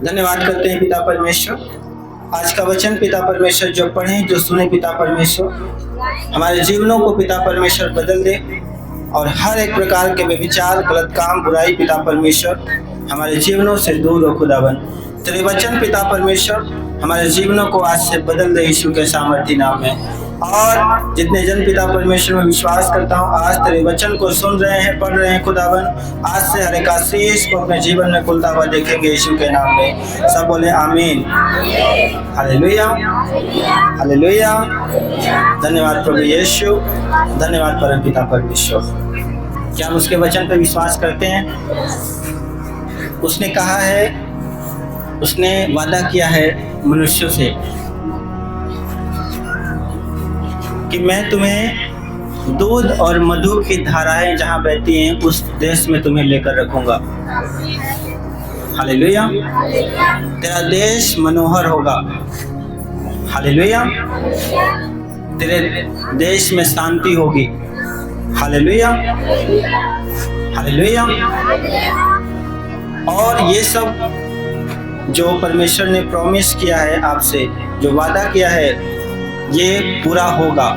धन्यवाद करते हैं पिता परमेश्वर। आज का वचन पिता परमेश्वर जो पढ़ें, जो सुने पिता परमेश्वर, हमारे जीवनों को पिता परमेश्वर बदल दे और हर एक प्रकार के विचार, गलत काम, बुराई पिता परमेश्वर हमारे जीवनों से दूर हो खुदावन। तेरे वचन पिता परमेश्वर हमारे जीवनों को आज से बदल दे यीशु के सामर्थी नाम में। और जितने जन पिता परमेश्वर में विश्वास करता हूँ, आज तेरे वचन को सुन रहे हैं, पढ़ रहे हैं खुदावन, आज से हर एक आशीष को अपने जीवन में खुलता हुआ देखेंगे यीशु के नाम में। सब बोले आमीन, हालेलुया, हालेलुया। धन्यवाद प्रभु यीशु, धन्यवाद परम पिता परमेश्वर। क्या हम उसके वचन पर विश्वास करते हैं? उसने कहा है, उसने वादा किया है मनुष्यों से कि मैं तुम्हें दूध और मधु की धाराएं जहां बहती हैं उस देश में तुम्हें लेकर रखूंगा। हालेलुया। तेरा देश मनोहर होगा। हालेलुया। तेरे देश में शांति होगी। Hallelujah, hallelujah. और ये सब जो परमेश्वर ने प्रॉमिस किया है आपसे, जो वादा किया है, ये पूरा होगा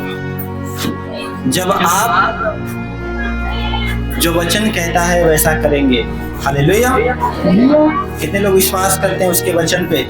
जब आप जो वचन कहता है वैसा करेंगे। हालेलुया। कितने लोग विश्वास करते हैं उसके वचन पे?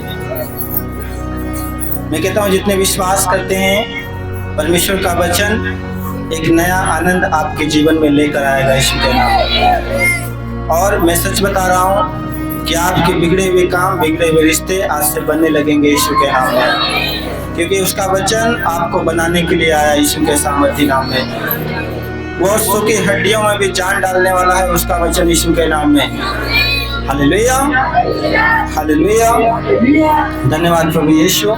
मैं कहता हूँ जितने विश्वास करते हैं, परमेश्वर का वचन एक नया आनंद आपके जीवन में लेकर आएगा यीशु के नाम में। और मैं सच बता रहा हूँ कि आपके बिगड़े हुए काम, बिगड़े हुए रिश्ते आज से बनने लगेंगे यीशु के नाम में, क्योंकि उसका वचन आपको बनाने के लिए आया यीशु के सामर्थी नाम में। वो सूखी हड्डियों में भी जान डालने वाला है उसका वचन यीशु के नाम में। Hallelujah, hallelujah. धन्यवाद प्रभु यीशु,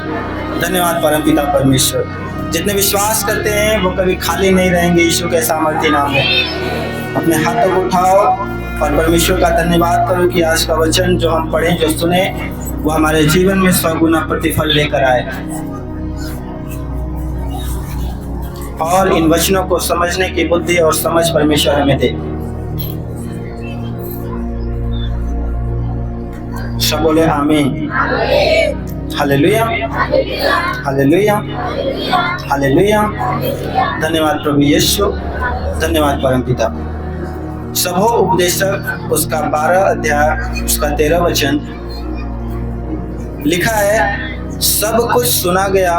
धन्यवाद परम पिता परमेश्वर। जितने विश्वास करते हैं वो कभी खाली नहीं रहेंगे यीशु के सामर्थी नाम में। अपने हाथों को उठाओ और परमेश्वर का धन्यवाद करो कि आज का वचन जो हम पढ़े, जो सुने, वो हमारे जीवन में 100 गुना प्रतिफल लेकर आए और इन वचनों को समझने की बुद्धि और समझ परमेश्वर हमें दे। सब बोले आमीन, हालेलुया, हालेलुया, हालेलुया। धन्यवाद प्रभु यीशु, धन्यवाद परम पिता। सबो उपदेशक उसका 12 अध्याय उसका 13 वचन लिखा है, सब कुछ सुना गया,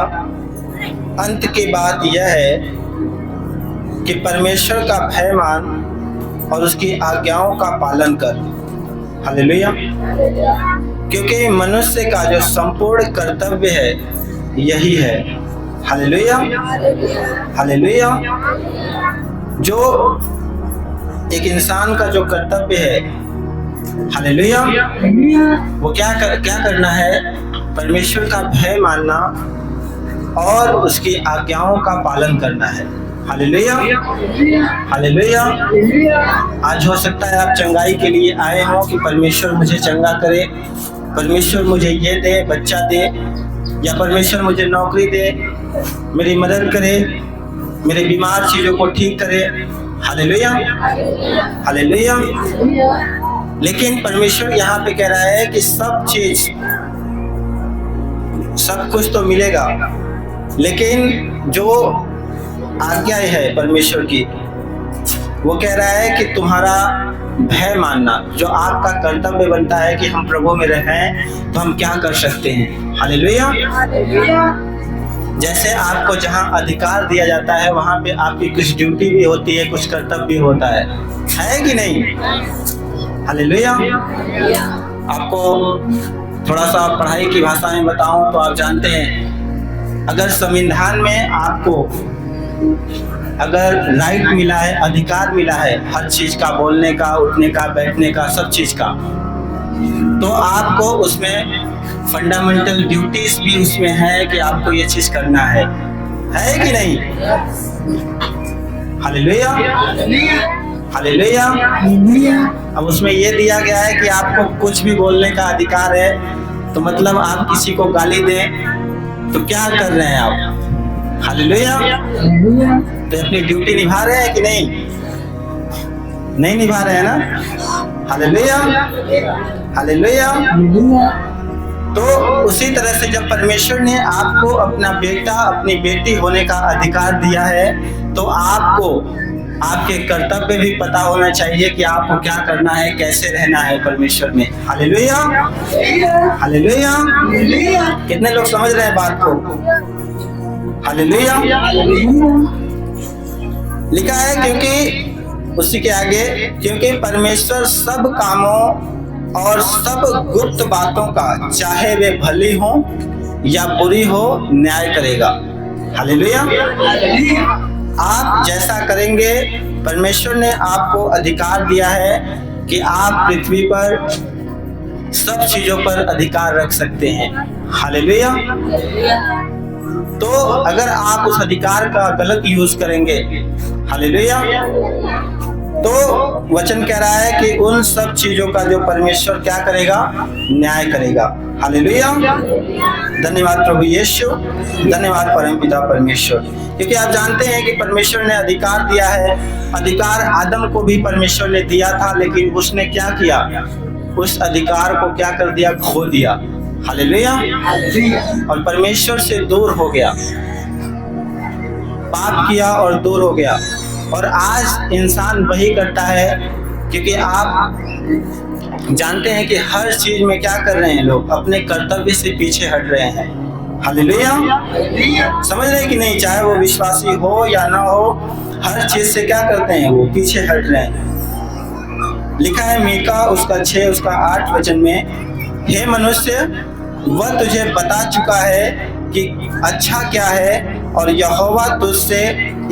अंत की बात यह है कि परमेश्वर का भय मान और उसकी आज्ञाओं का पालन कर। हालेलुया। क्योंकि मनुष्य का जो संपूर्ण कर्तव्य है यही है। Hallelujah, hallelujah. जो एक इंसान का जो कर्तव्य है, हालेलुया, वो क्या करना है? परमेश्वर का भय मानना और उसकी आज्ञाओं का पालन करना है। Hallelujah, hallelujah. आज हो सकता है आप चंगाई के लिए आए हो कि परमेश्वर मुझे चंगा करे, परमेश्वर मुझे ये दे, बच्चा दे, या परमेश्वर मुझे नौकरी दे, मेरी मदद करे, मेरे बीमार चीजों को ठीक करे। Hallelujah, hallelujah. लेकिन परमेश्वर यहाँ पे कह रहा है कि सब चीज, सब कुछ तो मिलेगा, लेकिन जो आज्ञा है परमेश्वर की, वो कह रहा है कि तुम्हारा भय मानना, जो आपका कर्तव्य बनता है कि हम प्रभु में रहें तो हम क्या कर सकते हैं। हालेलुया। जैसे आपको जहाँ अधिकार दिया जाता है वहाँ पे आपकी कुछ ड्यूटी भी होती है, कुछ कर्तव्य भी होता है कि नहीं? हालेलुया। आपको थोड़ा सा पढ़ाई की भाषा में बताऊं तो आप जानते हैं, अगर संविधान में आपको अगर राइट मिला है, अधिकार मिला है हर चीज का, बोलने का, उठने का, बैठने का, सब चीज का, तो आपको उसमें फंडामेंटल ड्यूटीज भी उसमें है कि आपको ये चीज करना है कि नहीं? Hallelujah, hallelujah. अब उसमें ये दिया गया है कि आपको कुछ भी बोलने का अधिकार है, तो मतलब आप किसी को गाली दें तो क्या कर रहे हैं आप? हालेलुया। तो अपनी ड्यूटी निभा रहे हैं कि नहीं? नहीं निभा रहे हैं ना? Hallelujah, hallelujah. तो उसी तरह से जब परमेश्वर ने आपको अपना बेटा अपनी बेटी होने का अधिकार दिया है तो आपको आपके कर्तव्य भी पता होना चाहिए कि आपको क्या करना है, कैसे रहना है परमेश्वर में। Hallelujah, hallelujah. कितने लोग समझ रहे हैं बात को? हालेलुया। लिखा है क्योंकि उसी के आगे, क्योंकि परमेश्वर सब कामों और सब गुप्त बातों का, चाहे वे भली हो या बुरी हो, न्याय करेगा। हालेलुया। आप जैसा करेंगे, परमेश्वर ने आपको अधिकार दिया है कि आप पृथ्वी पर सब चीजों पर अधिकार रख सकते हैं। हालेलुया। तो अगर आप उस अधिकार का गलत यूज करेंगे, हालेलुया, तो वचन कह रहा है कि उन सब चीजों का जो परमेश्वर क्या करेगा, न्याय करेगा। हालेलुया। धन्यवाद प्रभु यीशु, धन्यवाद परमपिता परमेश्वर। क्योंकि आप जानते हैं कि परमेश्वर ने अधिकार दिया है। अधिकार आदम को भी परमेश्वर ने दिया था, लेकिन उसने क्या किया? उस अधिकार को क्या कर दिया? खो दिया। हालेलुया। और परमेश्वर से दूर हो गया, पाप किया और दूर हो गया। और आज इंसान वही करता है, क्योंकि आप जानते हैं कि हर चीज में क्या कर रहे हैं लोग? अपने कर्तव्य से पीछे हट रहे हैं। हालेलुया। समझ रहे हैं कि नहीं? चाहे वो विश्वासी हो या ना हो, हर चीज से क्या करते हैं? वो पीछे हट रहे हैं। लिखा है मीका उसका 6 उसका 8 वचन में, हे मनुष्य, वह तुझे बता चुका है कि अच्छा क्या है, और यहोवा तुझसे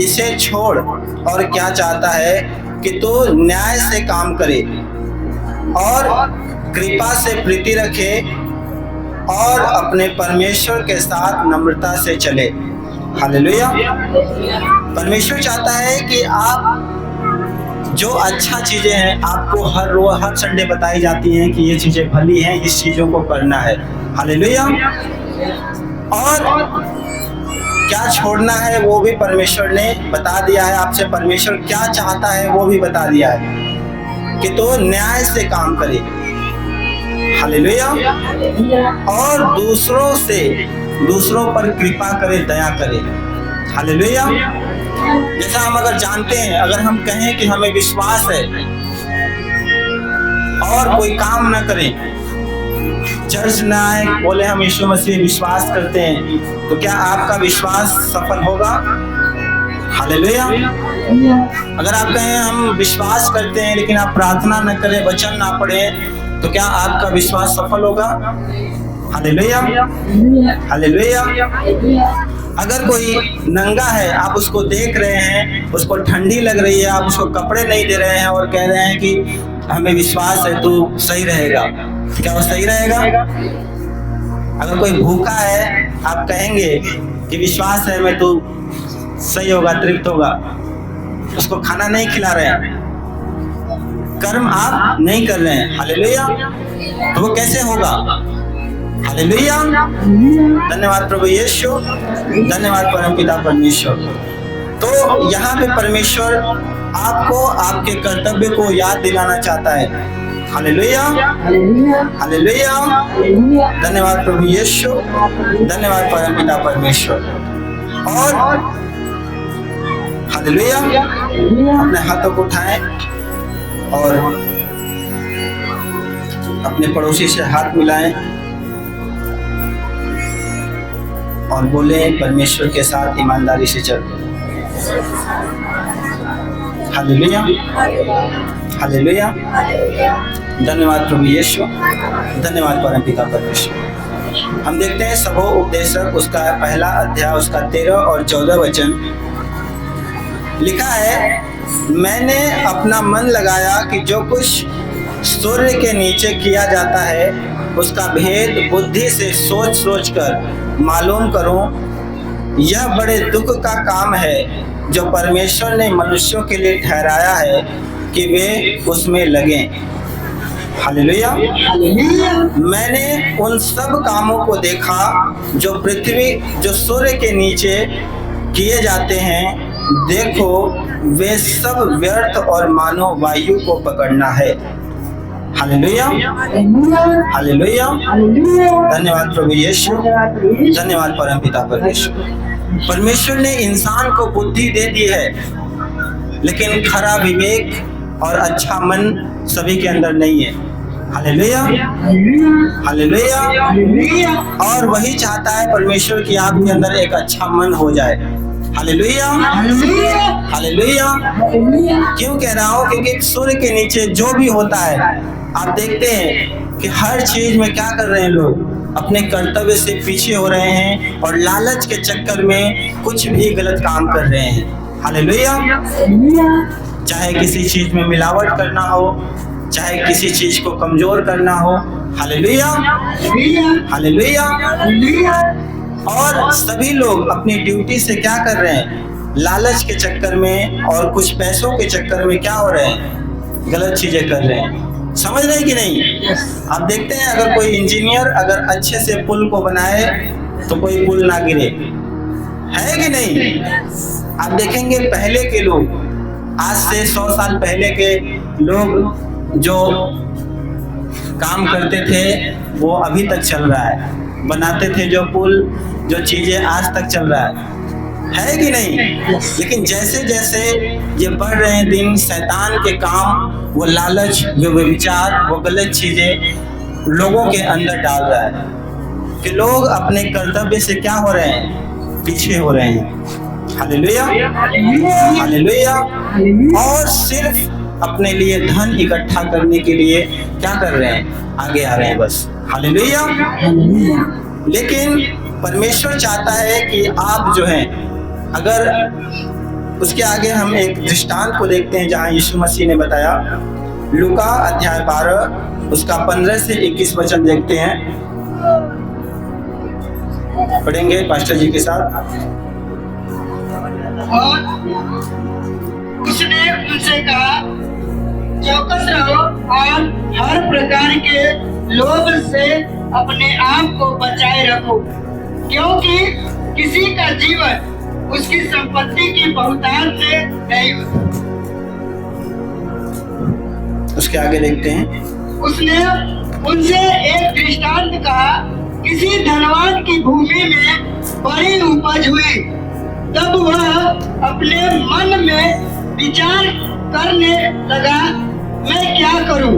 इसे छोड़ और क्या चाहता है कि तू न्याय से काम करे और कृपा से प्रीति रखे और अपने परमेश्वर के साथ नम्रता से चले। हालेलुया। परमेश्वर चाहता है कि आप जो अच्छा चीजें हैं, आपको हर रोज हर संडे बताई जाती हैं कि ये चीजें भली हैं, इस चीजों को करना है। हालेलुया। और क्या छोड़ना है वो भी परमेश्वर ने बता दिया है। आपसे परमेश्वर क्या चाहता है वो भी बता दिया है कि तो न्याय से काम करे। हालेलुया। और दूसरों पर कृपा करे, दया करे। हालेलुया। जैसा हम अगर जानते हैं, अगर हम कहें कि हमें विश्वास है और कोई काम न करें, चर्च ना आए, बोले हम यीशु मसीह विश्वास करते हैं, तो क्या आपका विश्वास सफल होगा? हालेलुया। अगर आप कहें हम विश्वास करते हैं लेकिन आप प्रार्थना न करें, वचन ना पढ़ें, तो क्या आपका विश्वास सफल होगा? Hallelujah, hallelujah. अगर कोई नंगा है, आप उसको देख रहे हैं, उसको ठंडी लग रही है, आप उसको कपड़े नहीं दे रहे हैं और कह रहे हैं कि हमें विश्वास है तू सही रहेगा, क्या वो सही रहेगा? अगर कोई भूखा है, आप कहेंगे कि विश्वास है मैं तू सही होगा, तृप्त होगा, उसको खाना नहीं खिला रहे हैं, कर्म आप नहीं कर रहे हैं। हालेलुया। तो वो कैसे होगा? हालेलुया। धन्यवाद प्रभु यीशु, धन्यवाद परमपिता परमेश्वर। तो यहाँ पे परमेश्वर आपको आपके कर्तव्य को याद दिलाना चाहता है। Hallelujah, hallelujah. धन्यवाद प्रभु यीशु, धन्यवाद परमपिता परमेश्वर। और हालेलुया, अपने हाथों को उठाएं और अपने पड़ोसी से हाथ मिलाएं और बोले परमेश्वर के साथ ईमानदारी से चल। Hallelujah, hallelujah. धन्यवाद प्रभु यीशु, धन्यवाद परमपिता परमेश्वर। हम देखते हैं सबो उपदेशक उसका पहला अध्याय उसका 13 और 14 वचन लिखा है, मैंने अपना मन लगाया कि जो कुछ सूर्य के नीचे किया जाता है उसका भेद बुद्धि से सोच सोच कर मालूम करूं। यह बड़े दुख का काम है जो परमेश्वर ने मनुष्यों के लिए ठहराया है कि वे उसमें लगें। हालेलुया। मैंने उन सब कामों को देखा जो सूर्य के नीचे किए जाते हैं। देखो वे सब व्यर्थ और मानो वायु को पकड़ना है। Hallelujah, hallelujah. धन्यवाद प्रभु यीशु, धन्यवाद परमपिता परमेश्वर। परमेश्वर ने इंसान को बुद्धि दे दी है, लेकिन खरा विवेक और अच्छा मन सभी के अंदर नहीं है। Hallelujah, hallelujah. और वही चाहता है परमेश्वर कि आपके अंदर एक अच्छा मन हो जाए। Hallelujah, hallelujah. क्यों कह रहा हूँ? क्योंकि सूर्य के नीचे जो भी होता है, आप देखते हैं कि हर चीज में क्या कर रहे हैं लोग, अपने कर्तव्य से पीछे हो रहे हैं और लालच के चक्कर में कुछ भी गलत काम कर रहे हैं। हालेलुया। चाहे किसी चीज में मिलावट करना हो, चाहे किसी चीज को कमजोर करना हो। Hallelujah, hallelujah. और सभी लोग अपनी ड्यूटी से क्या कर रहे हैं? लालच के चक्कर में और कुछ पैसों के चक्कर में क्या हो रहे हैं? गलत चीजें कर रहे हैं। समझ रहे हैं कि नहीं? आप देखते हैं, अगर कोई इंजीनियर अगर अच्छे से पुल को बनाए तो कोई पुल ना गिरे, है कि नहीं? आप देखेंगे पहले के लोग, आज से 100 साल पहले के लोग जो काम करते थे वो अभी तक चल रहा है, बनाते थे जो पुल, जो चीजें आज तक चल रहा है कि नहीं? लेकिन जैसे जैसे ये बढ़ रहे हैं दिन, शैतान के काम, वो लालच, वो विचार, वो गलत चीजें लोगों के अंदर डाल रहा है कि लोग अपने कर्तव्य से क्या हो रहे हैं? पीछे हो रहे हैं। Hallelujah, hallelujah. और सिर्फ अपने लिए धन इकट्ठा करने के लिए क्या कर रहे हैं? आगे आ रहे हैं बस। हालेलुया। लेकिन परमेश्वर चाहता है कि आप जो हैं, अगर उसके आगे हम एक दृष्टांत को देखते हैं जहां यीशु मसीह ने बताया, लूका अध्याय 12 उसका 15 से 21 वचन देखते हैं, पढ़ेंगे पास्टर जी के साथ। और उसने उनसे कहा, चौकस रहो और हर प्रकार के लोभ से अपने आप को बचाए रखो, क्योंकि किसी का जीवन उसकी संपत्ति की बहुतायत से नहीं होता। उसके आगे देखते हैं, उसने उनसे एक दृष्टांत कहा, किसी धनवान की भूमि में बड़ी उपज हुई। तब वह अपने मन में विचार करने लगा, मैं क्या करूं,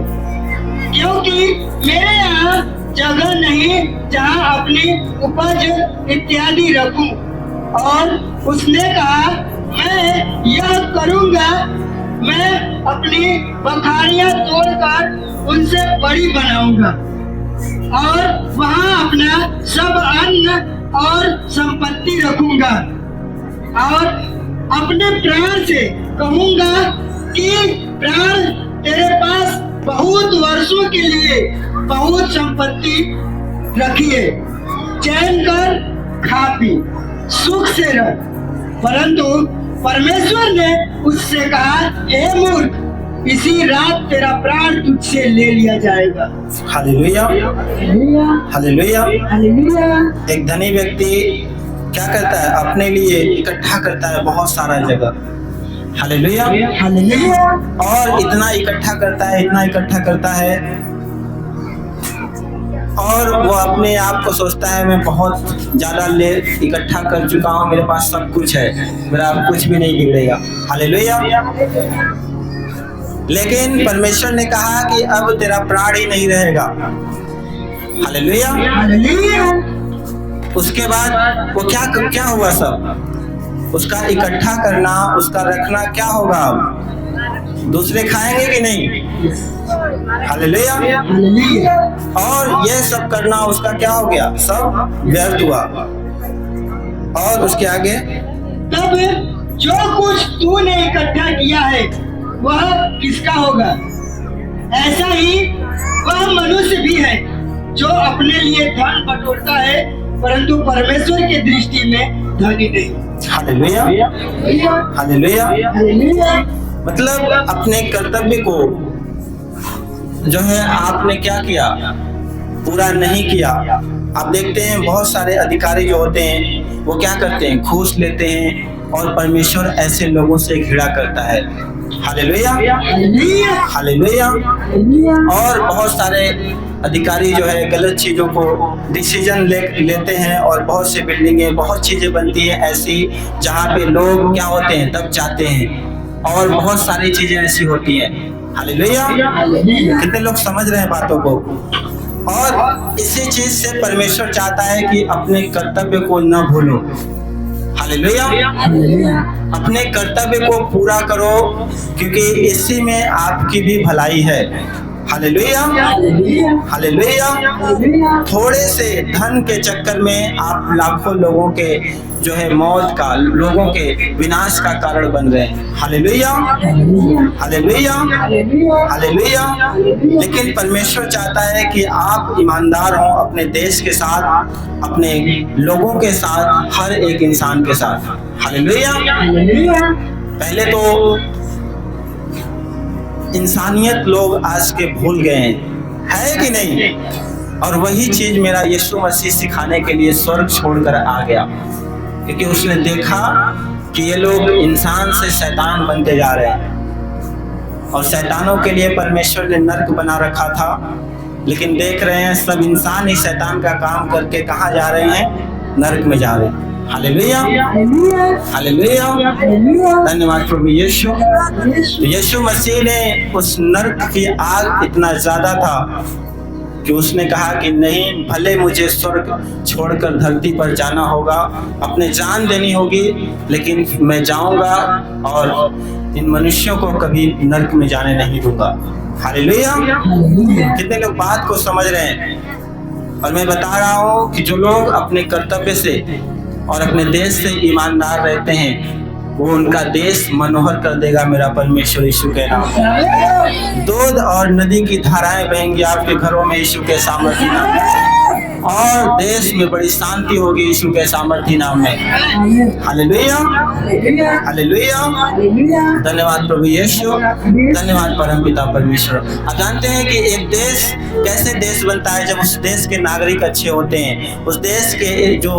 क्योंकि मेरे यहाँ जगह नहीं जहाँ अपनी उपज इत्यादि रखूं। और उसने कहा, मैं यह करूंगा, मैं अपनी बखारियां तोड़कर उनसे बड़ी बनाऊंगा और वहाँ अपना सब अन्न और संपत्ति रखूंगा और अपने प्राण से कहूंगा कि प्राण, तेरे पास बहुत वर्षों के लिए बहुत संपत्ति रखी है, चैन कर खा पी, सुख से रह। परंतु परमेश्वर ने उससे कहा, हे मूर्ख, इसी रात तेरा प्राण तुझसे ले लिया जाएगा। Hallelujah, hallelujah, hallelujah. एक धनी व्यक्ति क्या करता है? अपने लिए इकट्ठा करता है बहुत सारा जगह। Hallelujah, hallelujah. और इतना इकट्ठा करता है, इतना इकट्ठा करता है, और वो अपने आप को सोचता है मैं बहुत ज्यादा ले इकट्ठा कर चुका हूँ, मेरे पास सब कुछ है, मेरा कुछ भी नहीं बिगड़ेगा। हालेलुया। लेकिन परमेश्वर ने कहा कि अब तेरा प्राण ही नहीं रहेगा। Hallelujah, hallelujah. उसके बाद वो क्या हुआ? सब उसका इकट्ठा करना, उसका रखना क्या होगा? अब दूसरे खाएंगे कि नहीं? हालेलुया। और ये सब करना उसका क्या हो गया? सब व्यर्थ हुआ। और उसके आगे, तब जो कुछ तूने इकट्ठा किया है वह किसका होगा? ऐसा ही वह मनुष्य भी है जो अपने लिए धन बटोरता है, परंतु परमेश्वर की दृष्टि में धनी नहीं। Hallelujah, hallelujah, hallelujah. मतलब अपने कर्तव्य को जो है आपने क्या किया? पूरा नहीं किया। आप देखते हैं बहुत सारे अधिकारी जो होते हैं वो क्या करते हैं? घूस लेते हैं, और परमेश्वर ऐसे लोगों से घृणा करता है। Hallelujah, hallelujah. और बहुत सारे अधिकारी जो है गलत चीज़ों को डिसीजन लेते हैं और बहुत सी बिल्डिंगें, बहुत चीज़ें बनती हैं ऐसी जहाँ पे लोग क्या होते हैं, दब जाते हैं और बहुत सारी चीज़ें ऐसी होती हैं। हालेलुया। कितने लोग समझ रहे हैं बातों को? और इसी चीज़ से परमेश्वर चाहता है कि अपने कर्तव्य को न भूलो। हालेलुया। अपने कर्तव्य को पूरा करो क्योंकि इसी में आपकी भी भलाई है। Hallelujah, hallelujah. थोड़े से धन के चक्कर में आप लाखों लोगों के जो है मौत का, लोगों के विनाश का कारण बन रहे हैं। Hallelujah, hallelujah, hallelujah. लेकिन परमेश्वर चाहता है कि आप ईमानदार हो अपने देश के साथ, अपने लोगों के साथ, हर एक इंसान के साथ। हालेलुया। पहले तो इंसानियत लोग आज के भूल गए हैं, है कि नहीं? और वही चीज मेरा यीशु मसीह सिखाने के लिए स्वर्ग छोड़कर आ गया, क्योंकि उसने देखा कि ये लोग इंसान से शैतान बनते जा रहे हैं और शैतानों के लिए परमेश्वर ने नर्क बना रखा था, लेकिन देख रहे हैं सब इंसान ही शैतान का काम करके कहाँ जा रहे हैं? नर्क में जा रहे हैं। Hallelujah, hallelujah. धन्यवाद प्रभु यीशु। यीशु मसीह ने उस नर्क की आग इतना ज्यादा था कि उसने कहा कि नहीं, भले मुझे स्वर्ग छोड़कर धरती पर जाना होगा, अपने जान देनी होगी, लेकिन मैं जाऊंगा और इन मनुष्यों को कभी नर्क में जाने नहीं दूंगा। हालेलुया। कितने लोग बात को समझ रहे हैं? और मैं बता रहा हूँ कि जो लोग अपने कर्तव्य से और अपने देश से ईमानदार रहते हैं वो उनका देश मनोहर कर देगा मेरा परमेश्वर यीशु के नाम में। दूध और नदी की धाराएं बहेंगी आपके घरों में यीशु के सामर्थ्य नाम में, और देश में बड़ी शांति होगी यीशु के सामर्थ्य नाम में। Hallelujah, hallelujah. धन्यवाद प्रभु यीशु, धन्यवाद परमपिता परमेश्वर। आप जानते हैं कि एक देश कैसे देश बनता है? जब उस देश के नागरिक अच्छे होते हैं, उस देश के जो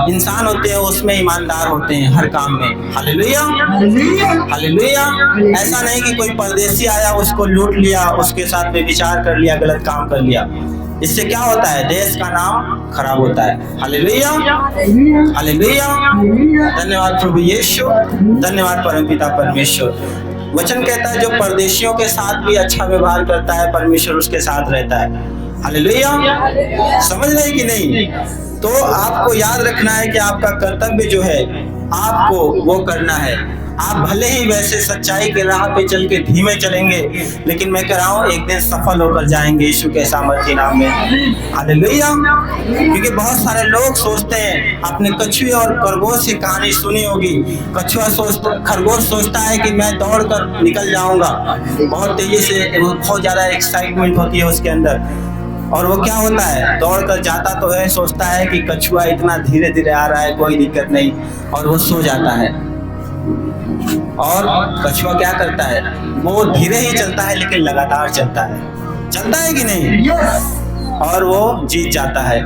इंसान होते हैं उसमें ईमानदार होते हैं हर काम में। Hallelujah, hallelujah. ऐसा नहीं कि कोई परदेसी आया उसको लूट लिया, उसके साथ व्यभिचार कर लिया, गलत काम कर लिया। इससे क्या होता है? देश का नाम खराब होता है। Hallelujah, hallelujah. धन्यवाद प्रभु यीशु, धन्यवाद परमपिता परमेश्वर। वचन कहता है जो परदेशियों के साथ भी अच्छा व्यवहार करता है परमेश्वर उसके साथ रहता है। हालेलुया। समझ रहे कि नहीं? तो आपको याद रखना है कि आपका कर्तव्य जो है आपको वो करना है। आप भले ही वैसे सच्चाई के राह पे चल के धीमे चलेंगे, लेकिन मैं कह रहा हूँ एक दिन सफल होकर जाएंगे यीशु के सामर्थ्य नाम में। हालेलुया। क्योंकि बहुत सारे लोग सोचते हैं, आपने कछुए और खरगोश की कहानी सुनी होगी। खरगोश सोचता है कि मैं दौड़ कर निकल जाऊंगा, बहुत तेजी से, बहुत ज्यादा एक्साइटमेंट होती है उसके अंदर, और वो क्या होता है? दौड़ कर जाता तो है, सोचता है कि कछुआ इतना धीरे धीरे आ रहा है, कोई दिक्कत नहीं, और वो सो जाता है। और कछुआ क्या करता है? वो धीरे ही चलता है लेकिन लगातार चलता है कि नहीं? और वो जीत जाता है।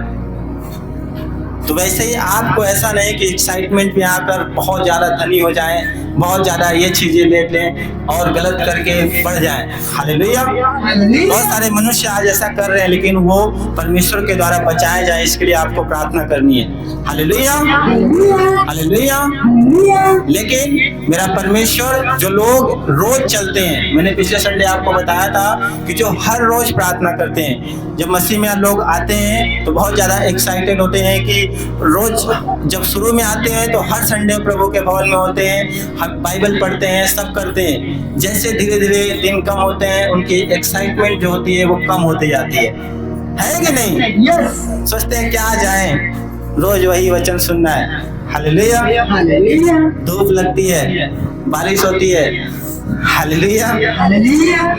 तो वैसे ही आपको ऐसा नहीं कि एक्साइटमेंट में आकर बहुत ज्यादा धनी हो जाएं, बहुत ज्यादा ये चीजें ले लें और गलत करके बढ़ जाएं। हालेलुया। बहुत सारे मनुष्य आज ऐसा कर रहे हैं, लेकिन वो परमेश्वर के द्वारा बचाए जाए इसके लिए आपको प्रार्थना करनी है। Hallelujah, hallelujah. लेकिन मेरा परमेश्वर, जो लोग रोज चलते हैं, मैंने पिछले संडे आपको बताया था कि जो हर रोज प्रार्थना करते हैं, जब मसीह में लोग आते हैं तो बहुत ज्यादा एक्साइटेड होते हैं कि रोज जब शुरू में आते हैं तो हर संडे प्रभु के भवन में होते हैं, हम बाइबल पढ़ते हैं, सब करते हैं। जैसे धीरे धीरे दिन कम होते हैं, उनकी एक्साइटमेंट जो होती है वो कम होती जाती है कि नहीं? सोचते हैं क्या जाएं, रोज वही वचन सुनना है। हालेलुया। धूप लगती है, बारिश होती है। Hallelujah,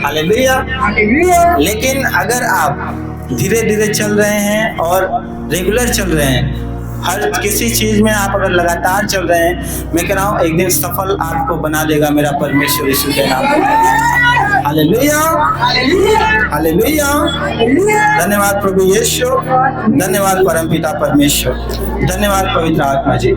hallelujah. लेकिन अगर आप धीरे धीरे चल रहे हैं और रेगुलर चल रहे हैं, हर किसी चीज में आप अगर लगातार चल रहे हैं, मैं कह रहा हूँ एक दिन सफल आपको बना देगा मेरा परमेश्वर यीशु के नाम में। Hallelujah, hallelujah. धन्यवाद प्रभु यीशु, धन्यवाद परमपिता परमेश्वर, धन्यवाद पवित्र आत्मा जी।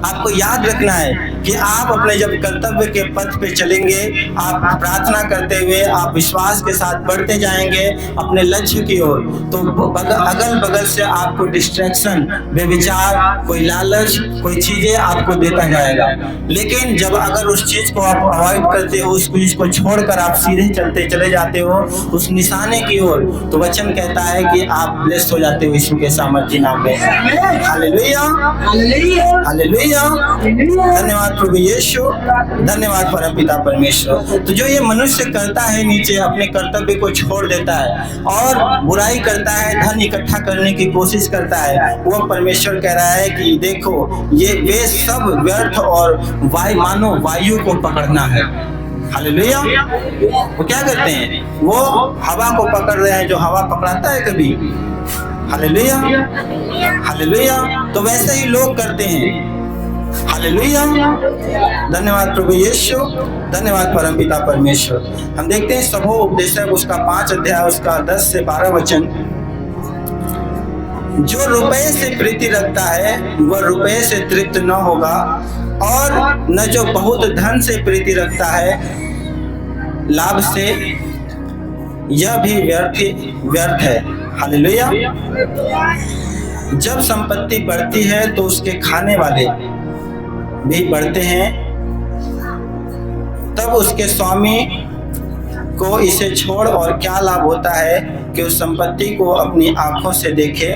आपको याद रखना है कि आप अपने जब कर्तव्य के पथ पे चलेंगे, आप प्रार्थना करते हुए आप विश्वास के साथ बढ़ते जाएंगे अपने लक्ष्य की ओर, तो अगल बगल से आपको डिस्ट्रैक्शन, बेविचार, कोई लालच, कोई चीजें आपको देता जाएगा। लेकिन जब अगर उस चीज को आप अवॉइड करते हो, उस चीज को छोड़कर आप सीधे चलते चले जाते हो उस निशाने की ओर, तो वचन कहता है कि आप ब्लेस्ड हो जाते हो यीशु के सामर्थ्य नाम में। Hallelujah, hallelujah. धन्यवाद प्रभु यीशु, धन्यवाद परमपिता परमेश्वर। तो जो ये मनुष्य करता है, नीचे अपने कर्तव्य को छोड़ देता है और बुराई करता है, धन इकट्ठा करने की कोशिश करता है, वो परमेश्वर कह रहा है कि देखो ये वे सब व्यर्थ और मानो वायु को पकड़ना है। हालेलुया। वो क्या करते हैं? वो हवा को पकड़ रहे हैं, जो हवा पकड़ाता है कभी। Hallelujah, hallelujah. तो वैसे ही लोग करते हैं। हालेलुया, धन्यवाद प्रभु यीशु, धन्यवाद परमपिता परमेश्वर। हम देखते हैं सबो उपदेशक उसका 5 अध्याय उसका 10 से 12 वचन। जो रुपए से प्रीति रखता है वह रुपए से तृप्त न होगा, और न जो बहुत धन से प्रीति रखता है लाभ से, यह भी व्यर्थ है। हालेलुया। जब संपत्ति बढ़ती है तो उसके खाने वाले भी बढ़ते हैं, तब उसके स्वामी को इसे छोड़ और क्या लाभ होता है कि उस संपत्ति को अपनी आंखों से देखे।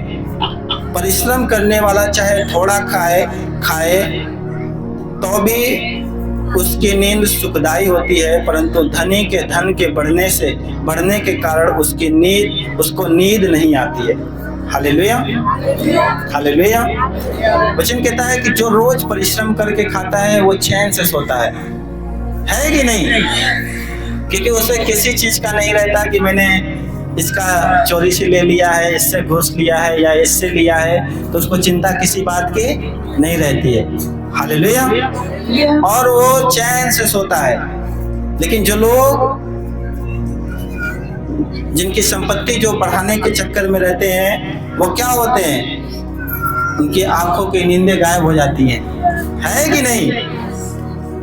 परिश्रम करने वाला चाहे थोड़ा खाए तो भी उसकी नींद सुखदायी होती है, परंतु धनी के धन के बढ़ने के कारण उसको नींद नहीं आती है। Hallelujah, hallelujah. वचन कहता है कि जो रोज परिश्रम करके खाता है वो चैन से सोता है कि नहीं? क्योंकि उसे किसी चीज का नहीं रहता कि मैंने इसका चोरी से ले लिया है, इससे घूस लिया है या इससे लिया है, तो उसको चिंता किसी बात की नहीं रहती है। हालेलुया। और वो चैन से सोता है। लेकिन जो लोग जिनकी संपत्ति जो बढ़ाने के चक्कर में रहते हैं, वो क्या होते हैं? उनकी आंखों की नींदें गायब हो जाती हैं, है कि नहीं?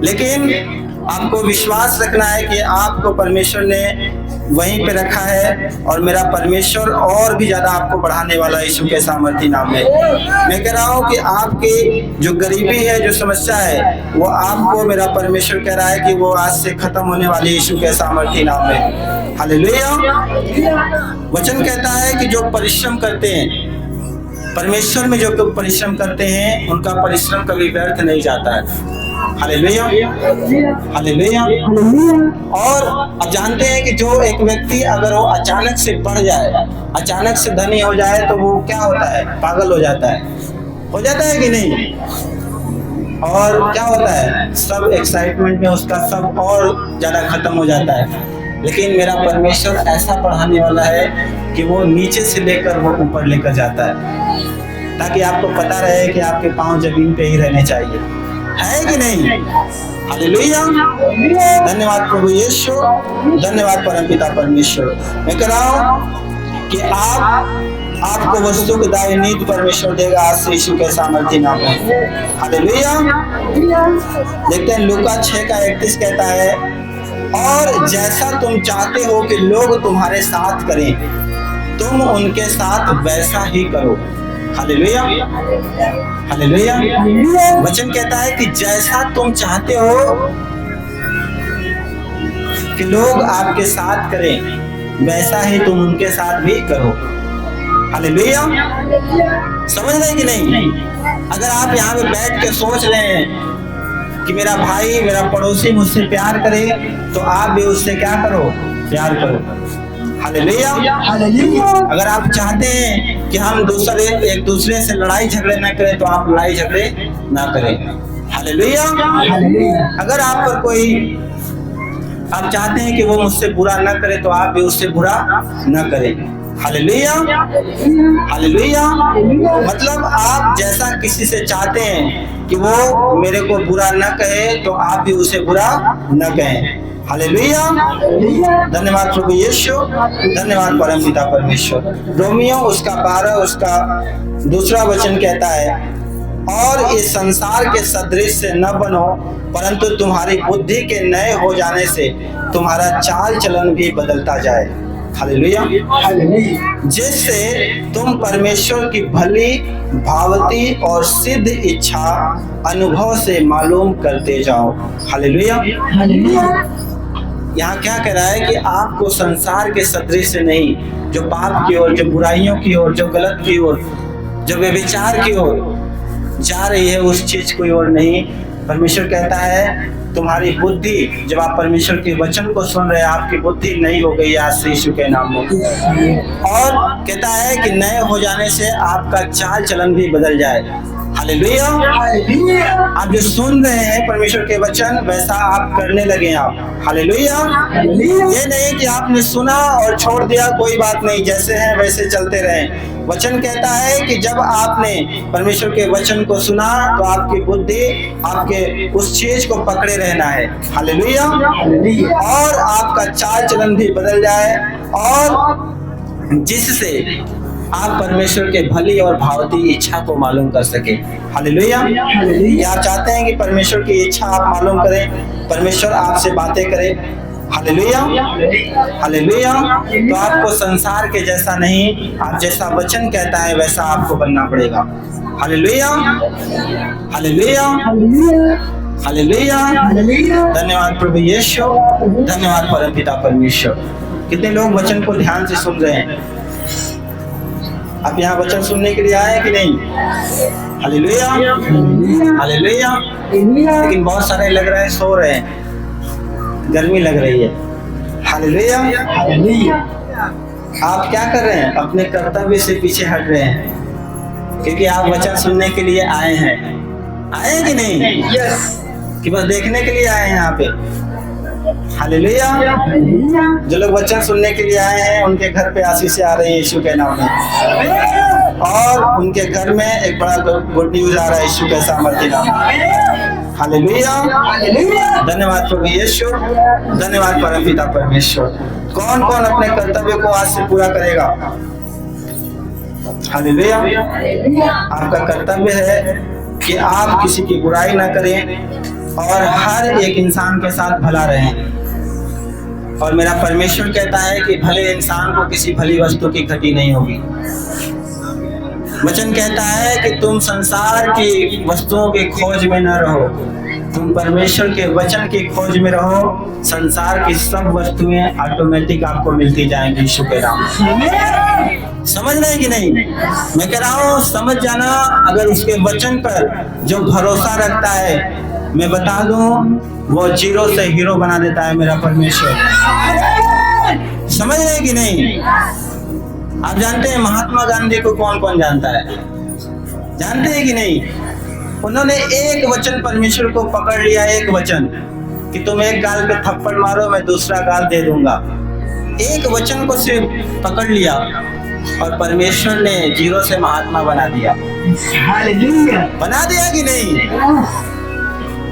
लेकिन आपको विश्वास रखना है कि आपको परमेश्वर ने वहीं पे रखा है, और मेरा परमेश्वर और भी ज्यादा आपको बढ़ाने वाला है यीशु के सामर्थ्य नाम में। मैं कह रहा हूँ कि आपकी जो गरीबी है, जो समस्या है, वो आपको मेरा परमेश्वर कह रहा है कि वो आज से खत्म होने वाली यीशु के सामर्थ्य नाम में। हालेलुया। वचन कहता है कि जो परिश्रम करते हैं परमेश्वर में, जो परिश्रम करते हैं उनका परिश्रम कभी व्यर्थ नहीं जाता है। Hallelujah, hallelujah. और अब जानते हैं कि जो एक व्यक्ति अगर वो अचानक से बढ़ जाए, अचानक से धनी हो जाए, तो वो क्या होता है? पागल हो जाता है कि नहीं? और क्या होता है? सब एक्साइटमेंट में उसका सब और ज्यादा खत्म हो जाता है। लेकिन मेरा परमेश्वर ऐसा पढ़ाने वाला है कि वो नीचे से लेकर वो ऊपर लेकर जाता है, ताकि आपको पता रहे कि आपके पांव जमीन पे ही रहने चाहिए, है कि नहीं? हालेलुया, धन्यवाद प्रभु यीशु, धन्यवाद परमपिता परमेश्वर। मैं कह रहा हूँ कि आपको वस्तु की दाई नीति परमेश्वर देगा आज से यीशु के सामर्थ्य नाम में। हालेलुया। देखते हैं लूका 6:31 कहता है, और जैसा तुम चाहते हो कि लोग तुम्हारे साथ करें, तुम उनके साथ वैसा ही करो। Hallelujah, hallelujah. वचन कहता है कि जैसा तुम चाहते हो कि लोग आपके साथ करें, वैसा ही तुम उनके साथ भी करो। हालेलुया, समझ रहे कि नहीं? अगर आप यहाँ पे बैठ के सोच रहे हैं कि मेरा भाई, मेरा पड़ोसी मुझसे प्यार करे, तो आप भी उससे क्या करो? प्यार करो। Hallelujah, hallelujah. अगर आप चाहते हैं कि हम एक दूसरे से लड़ाई झगड़े न करें, तो आप लड़ाई झगड़े ना करें। Hallelujah, hallelujah. अगर आप चाहते हैं कि वो मुझसे बुरा न करे, तो आप भी उससे बुरा न करें। Hallelujah, hallelujah. मतलब आप जैसा किसी से चाहते हैं कि वो मेरे को बुरा न कहे, तो आप भी उसे बुरा न कहें। हालेलुया, धन्यवाद प्रभु यीशु, धन्यवाद परमपिता परमेश्वर। रोमियो उसका 12 उसका 2 वचन कहता है, और इस संसार के सदृश से न बनो, परंतु तुम्हारी बुद्धि के नए हो जाने से तुम्हारा चाल चलन भी बदलता जाए। हालेलुया। जिससे तुम परमेश्वर की भली भावती और सिद्ध इच्छा अनुभव से मालूम करते जाओ। हालेलुया। यहाँ क्या कह रहा है कि आपको संसार के सदृश से नहीं, जो पाप की ओर, जो बुराइयों की ओर, जो गलत की ओर, जो व्यभिचार की ओर जा रही है, उस चीज की ओर नहीं। परमेश्वर कहता है तुम्हारी बुद्धि, जब आप परमेश्वर के वचन को सुन रहे हैं, आपकी बुद्धि नई हो गई आज से यीशु के नाम में। और कहता है कि नए हो जाने से आपका चाल चलन भी बदल जाए। हालेलुया। आप जो सुन रहे हैं परमेश्वर के वचन, वैसा आप करने लगे आप। हालेलुया। ये नहीं कि आपने सुना और छोड़ दिया, कोई बात नहीं, जैसे हैं वैसे चलते रहें। वचन कहता है कि जब आपने परमेश्वर के वचन को सुना तो आपकी बुद्धि आपके उस चीज को पकड़े रहना है। हालेलुया। और आपका चाल चलन भी बदल जाए, और जिससे आप परमेश्वर के भली और भावती इच्छा को मालूम कर सके। हालेलुया। आप चाहते हैं कि परमेश्वर की इच्छा आप मालूम करें, परमेश्वर आपसे बातें करे। हालेलुया। हालेलुया। तो आपको संसार के जैसा नहीं, आप जैसा वचन कहता है वैसा आपको बनना पड़ेगा। हालेलुया। हालेलुया। हालेलुया। धन्यवाद प्रभु यीशु, धन्यवाद परमपिता परमेश्वर। कितने लोग वचन को ध्यान से सुन रहे हैं? आप यहाँ वचन सुनने के लिए आए कि नहीं? हालेलुया। हालेलुया। लेकिन बहुत सारे लग रहे हैं सो रहे हैं, गर्मी लग रही है। हालेलुया। आप क्या कर रहे हैं? अपने कर्तव्य से पीछे हट रहे हैं, क्योंकि आप वचन सुनने के लिए आए हैं। आए कि नहीं? कि बस देखने के लिए आए हैं यहाँ पे? हालेलुया। जो लोग वचन सुनने के लिए आए हैं, उनके घर पे आशीषें आ रही है यीशु के नाम में, और उनके घर में एक बड़ा गुड न्यूज आ रहा है यीशु के सामर्थ्य नाम में। हालेलुया। धन्यवाद प्रभु यीशु, धन्यवाद परमपिता परमेश्वर। कौन कौन अपने कर्तव्य को आज से पूरा करेगा? हालेलुया। आपका कर्तव्य है कि आप किसी की बुराई ना करें और हर एक इंसान के साथ भला रहें। और मेरा परमेश्वर कहता है कि भले इंसान को किसी भली वस्तु की घटी नहीं होगी। वचन कहता है कि तुम संसार की वस्तुओं की खोज में न रहो, तुम परमेश्वर के वचन की खोज में रहो। संसार की सब वस्तुएं ऑटोमेटिक आपको मिलती जाएंगी यीशु के नाम। समझ रहे कि नहीं? मैं कह रहा हूँ समझ जाना। अगर उसके वचन पर जो भरोसा रखता है, मैं बता दूं, वो जीरो से हीरो बना देता है मेरा परमेश्वर। समझ रहे कि नहीं? आप जानते हैं महात्मा गांधी को कौन कौन जानता है? जानते हैं कि नहीं? उन्होंने एक वचन परमेश्वर को पकड़ लिया, एक वचन कि तुम एक गाल पे थप्पड़ मारो, मैं दूसरा गाल दे दूंगा। एक वचन को सिर्फ पकड़ लिया और परमेश्वर ने जीरो से महात्मा बना दिया। बना दिया कि नहीं?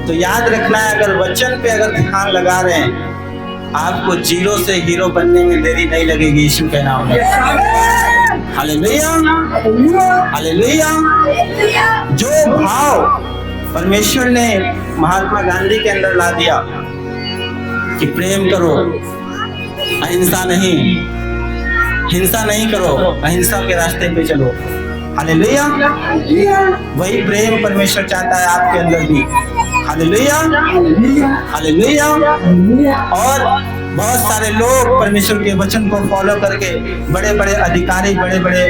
तो याद रखना है, अगर वचन पे अगर ध्यान लगा रहे हैं, आपको जीरो से हीरो बनने में देरी नहीं लगेगी यीशु के नाम में। हालेलुया। हालेलुया। जो भाव परमेश्वर ने महात्मा गांधी के अंदर ला दिया कि प्रेम करो, अहिंसा नहीं, हिंसा नहीं करो, अहिंसा के रास्ते पे चलो। हालेलुया। वही प्रेम परमेश्वर चाहता है आपके अंदर भी। हालेलुया। हालेलुया। और बहुत सारे लोग परमेश्वर के वचन को फॉलो करके बड़े बड़े अधिकारी, बड़े बड़े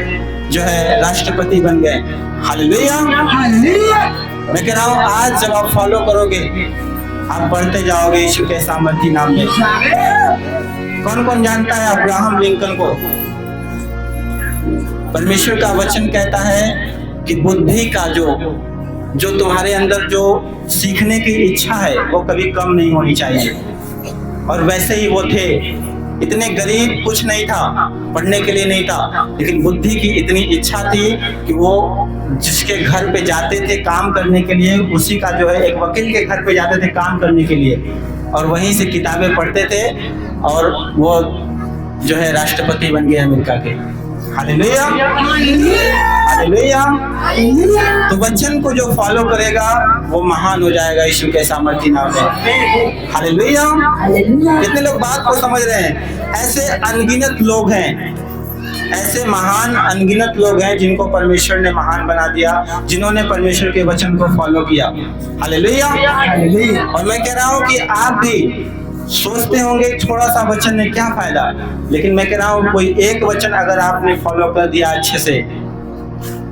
जो है राष्ट्रपति बन गए। हालेलुया। मैं कह रहा हूँ आज जब आप फॉलो करोगे, आप बढ़ते जाओगे यीशु के सामर्थ्य नाम में। कौन कौन जानता है अब्राहम लिंकन को? परमेश्वर का वचन कहता है कि बुद्धि का जो तुम्हारे अंदर जो सीखने की इच्छा है वो कभी कम नहीं होनी चाहिए। और वैसे ही वो थे, इतने गरीब, कुछ नहीं था, पढ़ने के लिए नहीं था, लेकिन बुद्धि की इतनी इच्छा थी कि वो जिसके घर पे जाते थे काम करने के लिए, उसी का जो है एक वकील के घर पे जाते थे काम करने के लिए, और वहीं से किताबें पढ़ते थे, और वो जो है राष्ट्रपति बन गए अमेरिका के। हालेलुया। हालेलुया। तो वचन को जो फॉलो करेगा वो महान हो जाएगा यीशु के सामर्थ्य नाम में। हालेलुया। कितने लोग बात को समझ रहे हैं? ऐसे अनगिनत लोग हैं, ऐसे महान अनगिनत लोग हैं जिनको परमेश्वर ने महान बना दिया, जिन्होंने परमेश्वर के वचन को फॉलो किया। हालेलुया। और मैं कह रहा हूं कि आप भी सोचते होंगे थोड़ा सा वचन में क्या फायदा, लेकिन मैं कह रहा हूं कोई एक वचन अगर आपने फॉलो कर दिया अच्छे से,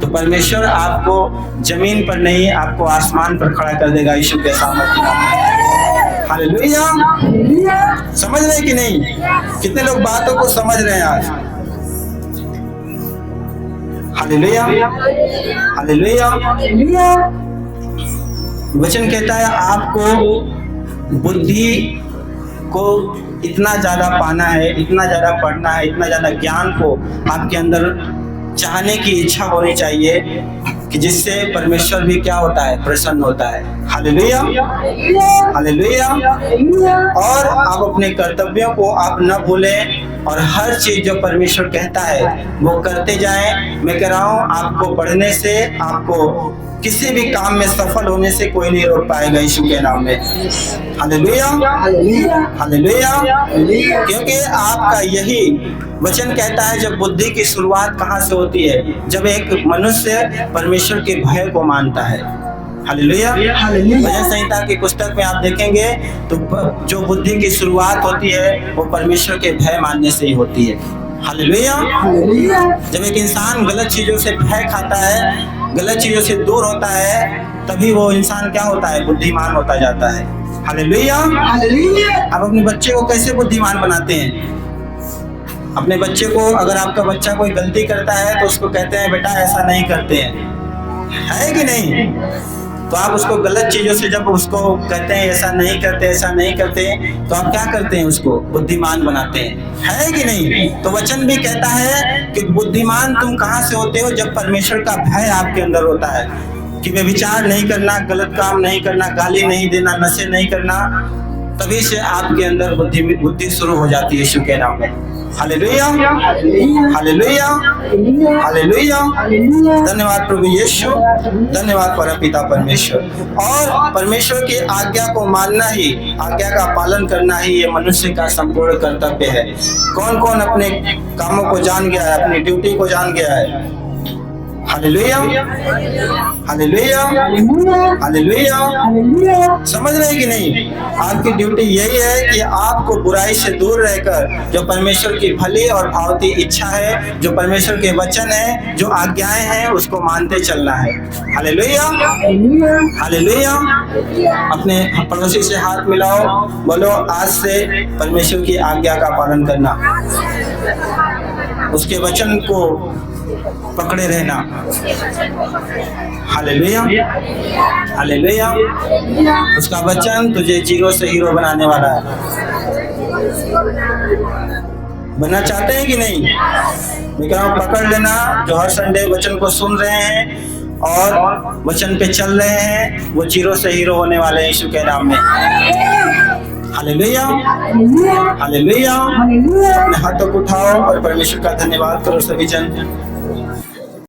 तो परमेश्वर आपको जमीन पर नहीं, आपको आसमान पर खड़ा कर देगा यीशु के सामर्थ्य नाम में। हालेलुया। समझ रहे कि नहीं? कितने लोग बातों को समझ रहे हैं आज? हालेलुया। हालेलुया। वचन कहता है आपको बुद्धि को इतना ज्यादा पाना है, इतना ज्यादा पढ़ना है, इतना ज्यादा ज्ञान को आपके अंदर चाहने की इच्छा होनी चाहिए कि जिससे परमेश्वर भी क्या होता है? प्रसन्न होता है। हालेलुया। हालेलुया। और आप अपने कर्तव्यों को आप न भूलें और हर चीज जो परमेश्वर कहता है वो करते जाएं। मैं कह रहा हूं आपको पढ़ने से, आपको किसी भी काम में सफल होने से कोई नहीं रोक पाएगा यीशु के नाम में। हालेलुया। हालेलुया। क्योंकि आपका यही वचन कहता है जब बुद्धि की शुरुआत कहाँ से होती है? जब एक मनुष्य परमेश्वर के भय को मानता है। हालेलुया। भजन संहिता की पुस्तक में आप देखेंगे तो जो बुद्धि की शुरुआत होती है वो परमेश्वर के भय मानने से ही होती है। हालेलुया। जब एक इंसान गलत चीजों से भय खाता है, गलत चीजों से दूर होता है, तभी वो इंसान क्या होता है? बुद्धिमान होता जाता है। हालेलुया। आप अपने बच्चे को कैसे बुद्धिमान बनाते हैं? अपने बच्चे को, अगर आपका बच्चा कोई गलती करता है तो उसको कहते हैं बेटा ऐसा नहीं करते हैं, है कि नहीं? तो आप उसको गलत चीजों से जब उसको कहते हैं ऐसा नहीं करते, ऐसा नहीं करते, तो आप क्या करते हैं? उसको बुद्धिमान बनाते हैं, है कि नहीं? तो वचन भी कहता है कि बुद्धिमान तुम कहाँ से होते हो? जब परमेश्वर का भय आपके अंदर होता है कि वे विचार नहीं करना, गलत काम नहीं करना, गाली नहीं देना, नशे नहीं करना, तभी से आपके अंदर बुद्धि शुरू हो जाती है यीशु के नाम में। हालेलुया। हालेलुया। हालेलुया। धन्यवाद प्रभु यीशु, धन्यवाद परमपिता परमेश्वर। और परमेश्वर की आज्ञा को मानना ही, आज्ञा का पालन करना ही ये मनुष्य का संपूर्ण कर्तव्य है। कौन कौन अपने कामों को जान गया है, अपनी ड्यूटी को जान गया है? हालेलुया। हालेलुया। हालेलुया। समझ रहे कि नहीं? आपकी ड्यूटी यही है कि आपको बुराई से दूर रहकर जो परमेश्वर की भली और भावती इच्छा है, जो परमेश्वर के वचन है, जो आज्ञाएं हैं, उसको मानते चलना है। हालेलुया। हालेलुया। अपने पड़ोसी से हाथ मिलाओ, बोलो आज से परमेश्वर की आज्ञा का पालन करना, उसके वचन को पकड़े रहना। हालेलुया। हालेलुया। उसका वचन तुझे जीरो से हीरो बनाने वाला है। बनना चाहते हैं कि नहीं? मैं कह रहा हूं पकड़ लेना। जो हर संडे वचन को सुन रहे हैं और वचन पे चल रहे हैं, वो जीरो से हीरो होने वाले हैं यीशु के नाम में। हालेलुया। हालेलुया। अपने हाथों को उठाओ और परमेश्वर का धन्यवाद करो सभी जन।